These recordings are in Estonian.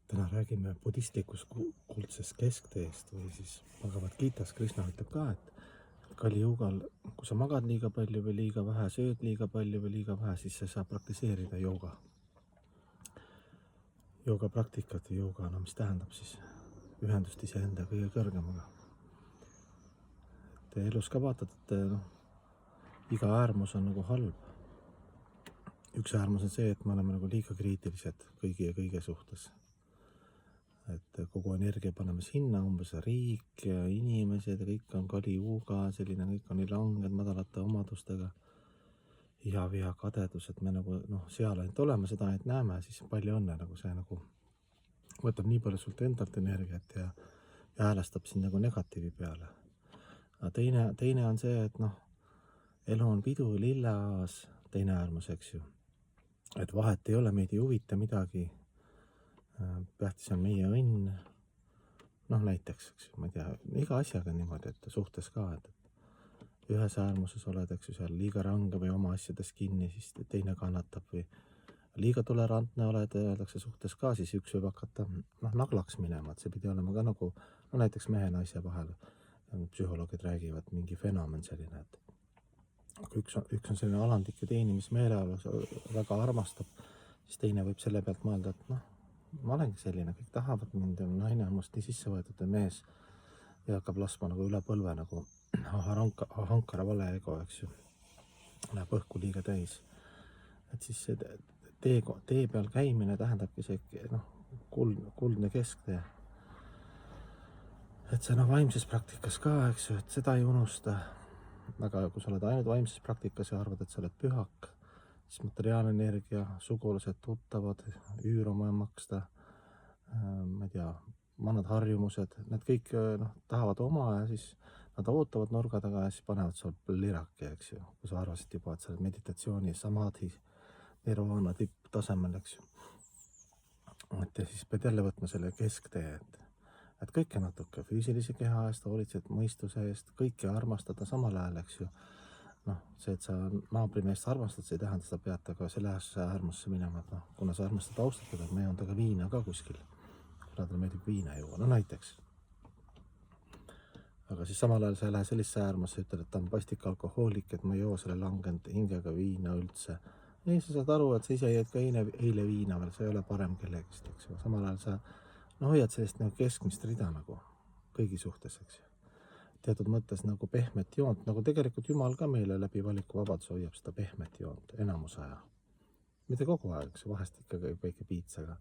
Täna räägime budistlikust kuldsest keskteest või siis Bhagavad Gitas. Krishna ütleb ka, et Kali Yugal, kui sa magad liiga palju või liiga vähe, sööd liiga palju või liiga vähe, siis sa saab praktiseerida jooga praktikat või jooga, no mis tähendab siis ühendust iseenda kõige kõrgemaga. Et elus ka vaatad, et iga äärmus on nagu halb. Üks äärmus on see, et me oleme nagu liiga kriitilised kõigi ja kõige suhtes. Et kogu energia paneme sinna, umbes riik ja inimesed ja kõik on Kali Yuga, selline kõik on nii langed madalate omadustega. Iha, viha, kadedus, et me nagu seal ainult oleme, seda ainult näeme, siis palju õnne, nagu see nagu võtab nii palju sult endalt energiat ja häälestab sind nagu negatiivi peale. Aga teine on see, et elu on pidu, lilleaas, teine äärmus, eks ju. Et vahet ei ole, meid ei huvita midagi. Tähtis on meie õnn. Näiteks, eks ju, ma ei tea, iga asjaga niimoodi, et suhtes ka, et ühes äärmuses oled, eks ju, seal liiga range või oma asjades kinni, siis teine kannatab või liiga tolerantne oled, öeldakse suhtes ka, siis üks võib hakata naglaks minema, et see pidi olema ka nagu, näiteks mehe ja naise vahel, psühholoogid räägivad, mingi fenomen selline, et üks on selline alandlik ja teenimismeeleolu, väga armastab, siis teine võib selle pealt mõelda, et ma olengi selline, kõik tahavad mind ja naine on must nii sisse võetud ja mees ja hakkab laskma nagu üle põlve nagu hankara vale ego, eks ju, läheb õhku liiga täis. Et siis see tee peal käimine tähendabki see kuldne kesktee. Et see vaimses praktikas ka, eks ju, et seda ei unusta. Aga kui sa oled ainult vaimses praktikas ja arvad, et sa oled pühak, siis materiaalenergia, sugulased, tuttavad, üür on vaja maksta, ma ei tea, vanad harjumused, need kõik tahavad oma ja siis nad ootavad nurga taga ja siis panevad sul liraki, eks ju, kui sa arvasid juba, et sa oled meditatsiooni, samadhi, nirvana tipptasemel, eks ju. Et ja siis pead jälle võtma selle kesktee, et kõike natuke füüsilise keha eest, hoolitsed mõistuse eest, kõike armastada samal ajal, eks ju. See, et sa naabrimeest armastad, see ei tähenda, et sa pead taga selle äärmusse minema, et kuna sa armastad austatud, et me joon taga viina ka kuskil, kuna talle meeldib viina juua, näiteks. Aga siis samal ajal sa ei lähe sellisesse äärmusse, ütled, et ta on pastik alkohoolik, et ma ei joo selle langenud hingega viina üldse. Ei, sa saad aru, et sa ise jäid ka eile viina veel, sa ei ole parem kellegist, eks ju. Samal ajal sa hoiad sellist keskmist rida nagu kõigi suhtes, eks ju. Teatud mõttes nagu pehmet joont, nagu tegelikult Jumal ka meile läbi valikuvabaduse hoiab seda pehmet joont enamus aja. Mitte kogu aeg, vahest ikka käib väike piitsaga.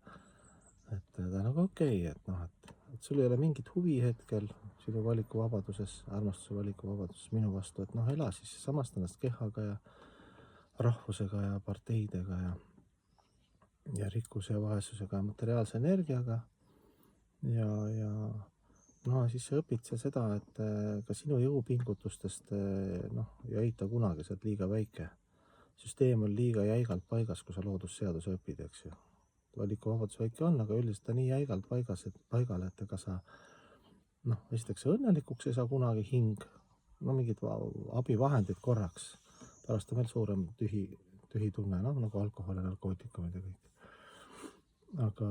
Et ta nagu okei, et sul ei ole mingit huvi hetkel sinu valikuvabaduses, armastuse valikuvabaduses minu vastu, et ela siis samast ennast kehaga ja rahvusega ja parteidega ja rikkuse ja vaesusega ja materiaalse energiaga ja siis sa õpid sa seda, et ka sinu jõupingutustest ja eita kunagi, sa oled liiga väike. Süsteem on liiga jäigalt paigas, kui sa loodusseaduse õpid, eks ju. Valikuvabadus väike on, aga üldiselt ta nii jäigalt paigale, et ega sa esiteks õnnelikuks ei saa kunagi hing, mingid abivahendid korraks, pärast on veel suurem tühi tunne, nagu alkohol ja narkootikumid ja kõik. Aga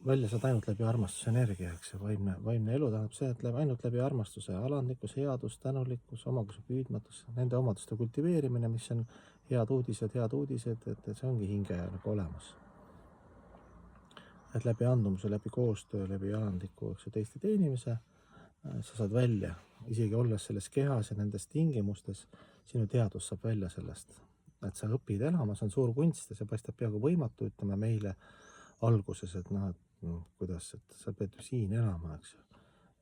välja saad ainult läbi armastuse energia, eks ju, vaimne elu tähendab see, et ainult läbi armastuse, alandlikkus, headus, tänulikkus, omakuse püüdmatus, nende omaduste kultiveerimine, mis on head uudised, et see ongi hinge nagu olemas. Et läbi andumuse, läbi koostöö, läbi alandliku, eks ju, teiste teenimise, sa saad välja, isegi olles selles kehas ja nendes tingimustes, sinu teadus saab välja sellest, et sa õpid elama, see on suur kunst ja see paistab peaaegu võimatu, ütleme meile alguses, et kuidas, et sa pead ju siin elama, eks ju.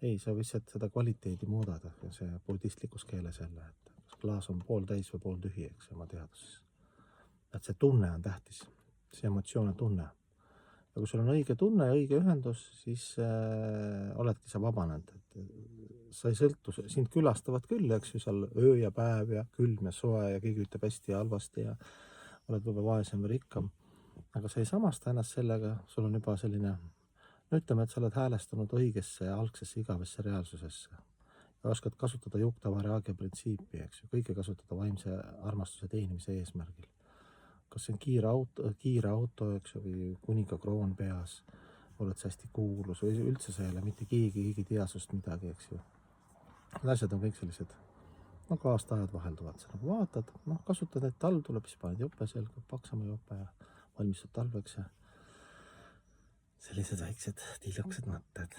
Ei, sa lihtsalt seda kvaliteedi muudad, see budistlikus keeles jälle, et kas klaas on pool täis või pool tühi, eks ju, oma teaduses. Et see tunne on tähtis, see emotsioon on tunne. Ja kui sul on õige tunne ja õige ühendus, siis oledki sa vabanenud. Sa ei sõltu, sind külastavad küll, eks ju, seal öö ja päev ja külm ja soe ja keegi ütleb hästi ja halvasti ja oled võib-olla vaesem või rikkam. Aga sa ei samasta ennast sellega, sul on juba selline, ütleme, et sa oled häälestanud õigesse ja algsesse igavesse reaalsusesse. Ja oskad kasutada Yukta Vairagya printsiipi, eks ju, kõike kasutada vaimse armastuse teenimise eesmärgil. kas see on kiire auto, eks ju, või kuninga kroon peas, oled sa hästi kuulus või üldse sa ei ole mitte keegi ei tea sust midagi, eks ju. Need asjad on kõik sellised, nagu aastaajad vahelduvad, sa nagu vaatad, kasutad, et talv tuleb, siis paned jope selga, paksama jope ja valmistud talveks ja sellised väiksed tillukesed mõtted.